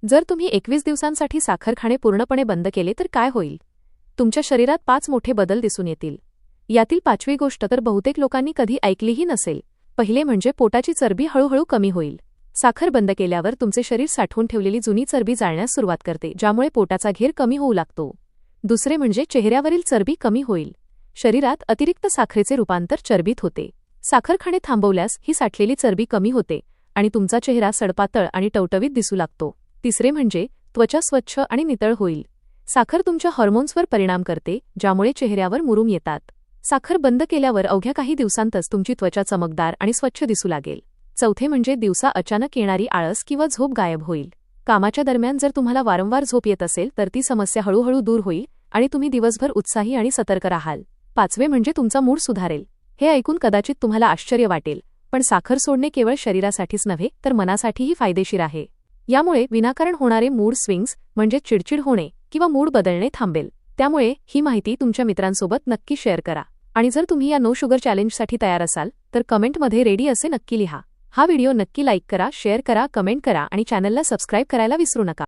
जर तुम्ही 21 दिवसांसाठी साखर खाणे पूर्णपणे बंद केले तर काय होईल? तुमच्या शरीरात 5 मोठे बदल दिसून येतील. यातील 5वी गोष्ट तर बहुतेक लोकांनी कधी ऐकलीही नसेल. पहिले म्हणजे पोटाची चरबी हळूहळू कमी होईल. साखर बंद केल्यावर तुमचे शरीर साठवून ठेवलेली जुनी चरबी जाळण्यास सुरुवात करते, ज्यामुळे पोटाचा घेर कमी होऊ लागतो. दुसरे म्हणजे चेहऱ्यावरील चरबी कमी होईल. शरीरात अतिरिक्त साखरेचे रूपांतर चरबीत होते. साखर खाणे थांबवल्यास ही साठलेली चरबी कमी होते आणि तुमचा चेहरा सडपातळ आणि टवटवीत दिसू लागतो. तिसरे म्हणजे त्वचा स्वच्छ आणि नितळ होईल. साखर तुमच्या हार्मोन्सवर परिणाम करते, ज्यामुळे चेहऱ्यावर मुरूम येतात. साखर बंद केल्यावर अवघ्या काही दिवसांतच तुमची त्वचा चमकदार आणि स्वच्छ दिसू लागेल. चौथे म्हणजे दिवसा अचानक येणारी आळस किंवा झोप गायब होईल. कामाच्या दरम्यान जर तुम्हाला वारंवार झोप येत असेल तर ती समस्या हळूहळू दूर होईल आणि तुम्ही दिवसभर उत्साही आणि सतर्क राहाल. पाचवे म्हणजे तुमचा मूड सुधारेल. हे ऐकून कदाचित तुम्हाला आश्चर्य वाटेल, पण साखर सोडणे केवळ शरीरासाठीच नव्हे तर मनासाठीही फायदेशीर आहे. यामुळे विनाकारण होणारे मूड स्विंग्स म्हणजे चिडचिड होणे किंवा मूड बदलणे थांबेल. त्यामुळे ही माहिती तुमच्या मित्रांसोबत नक्की शेअर करा. आणि जर तुम्ही या नो शुगर चॅलेंजसाठी तयार असाल तर कमेंटमध्ये रेडी असे नक्की लिहा. हा व्हिडिओ नक्की लाईक करा, शेअर करा, कमेंट करा आणि चॅनलला सबस्क्राईब करायला विसरू नका.